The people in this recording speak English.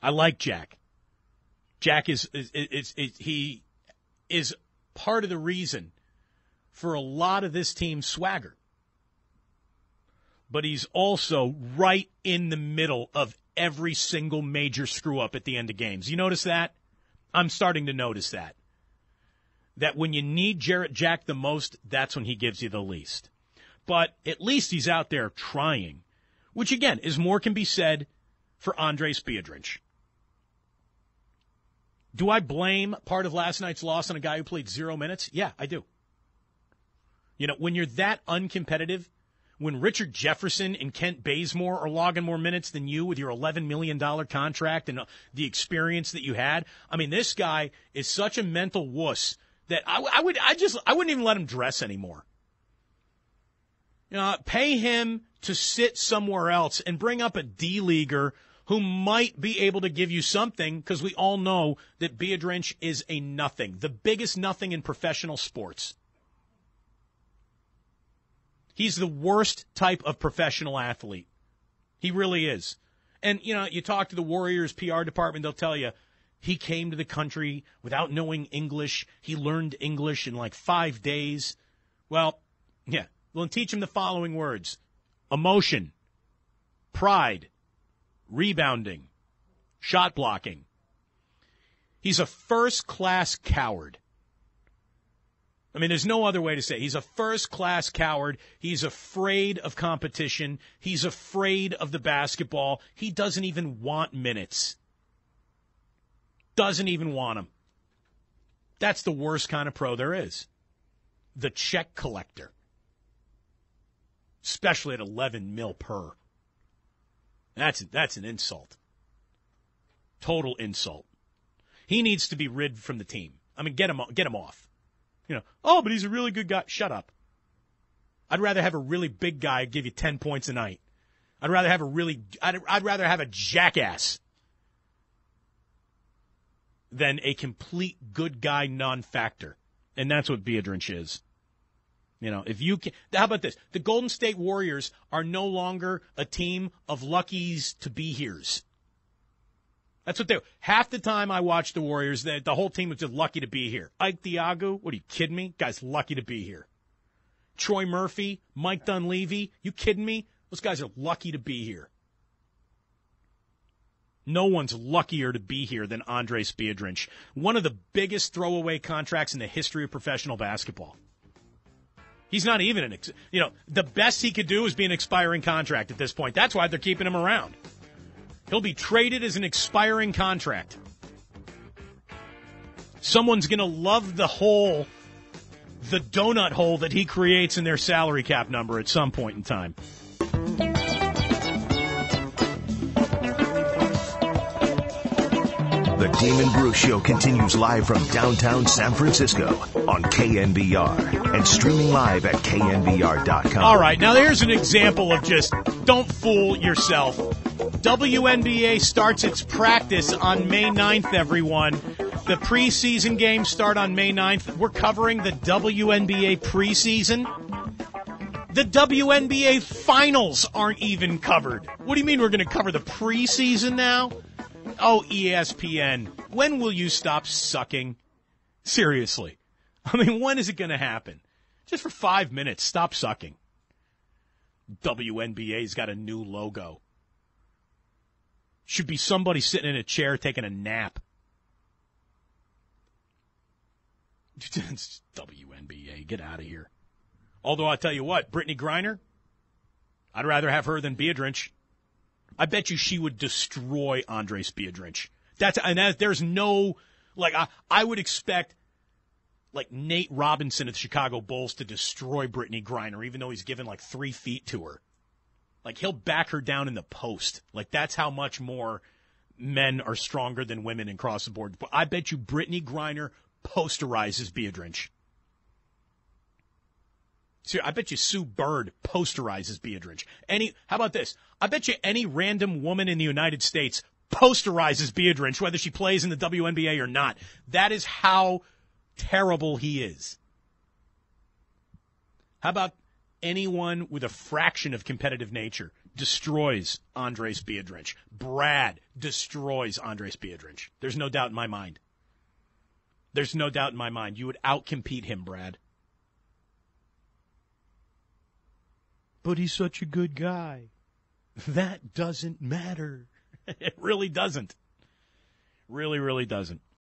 I like Jack. Jack he is part of the reason for a lot of this team's swagger. But he's also right in the middle of every single major screw-up at the end of games. You notice that? I'm starting to notice that. That when you need Jarrett Jack the most, that's when he gives you the least. But at least he's out there trying, which, again, is more can be said for Andris Biedrins. Do I blame part of last night's loss on a guy who played 0 minutes? Yeah, I do. You know, when you're that uncompetitive, when Richard Jefferson and Kent Bazemore are logging more minutes than you with your $11 million contract and the experience that you had, I mean, this guy is such a mental wuss that I wouldn't even let him dress anymore. You know, pay him to sit somewhere else and bring up a D-leaguer who might be able to give you something, because we all know that Biedrins is a nothing, the biggest nothing in professional sports. He's the worst type of professional athlete. He really is. And, you know, you talk to the Warriors PR department, they'll tell you, he came to the country without knowing English. He learned English in like 5 days. Well, yeah, we'll teach him the following words: emotion, pride, rebounding, shot blocking. He's a first-class coward. I mean, there's no other way to say it. He's a first-class coward. He's afraid of competition. He's afraid of the basketball. He doesn't even want minutes. Doesn't even want them. That's the worst kind of pro there is. The check collector. Especially at $11 million per. That's an insult. Total insult. He needs to be rid from the team. I mean, get him off. You know, oh, but he's a really good guy. Shut up. I'd rather have a really big guy give you 10 points a night. I'd rather have a jackass than a complete good guy non-factor. And that's what Biedrins is. You know, if you can, how about this? The Golden State Warriors are no longer a team of luckies to be here's. That's what they were. Half the time I watched the Warriors, the whole team was just lucky to be here. Ike Diagu, what are you kidding me? Guy's lucky to be here. Troy Murphy, Mike Dunleavy, you kidding me? Those guys are lucky to be here. No one's luckier to be here than Andris Biedrins. One of the biggest throwaway contracts in the history of professional basketball. He's not even the best he could do is be an expiring contract at this point. That's why they're keeping him around. He'll be traded as an expiring contract. Someone's going to love the donut hole that he creates in their salary cap number at some point in time. The Damon Bruce Show continues live from downtown San Francisco on KNBR and streaming live at knbr.com. All right, now here's an example of just don't fool yourself. WNBA starts its practice on May 9th, everyone. The preseason games start on May 9th. We're covering the WNBA preseason. The WNBA finals aren't even covered. What do you mean we're going to cover the preseason now? Oh, ESPN, when will you stop sucking? Seriously. I mean, when is it going to happen? Just for 5 minutes, stop sucking. WNBA's got a new logo. Should be somebody sitting in a chair taking a nap. WNBA, get out of here. Although I'll tell you what, Brittney Griner, I'd rather have her than Biedrins. I bet you she would destroy Andris Biedrins. There's no, I would expect, Nate Robinson of the Chicago Bulls to destroy Brittney Griner, even though he's given 3 feet to her. He'll back her down in the post. That's how much more men are stronger than women across the board. But I bet you Brittney Griner posterizes Biedrins. See, I bet you Sue Bird posterizes Biedrins. How about this? I bet you any random woman in the United States posterizes Biedrins, whether she plays in the WNBA or not. That is how terrible he is. How about anyone with a fraction of competitive nature? destroys Andris Biedrins. Brad destroys Andris Biedrins. There's no doubt in my mind. There's no doubt in my mind. You would outcompete him, Brad. But he's such a good guy. That doesn't matter. It really doesn't. Really, really doesn't.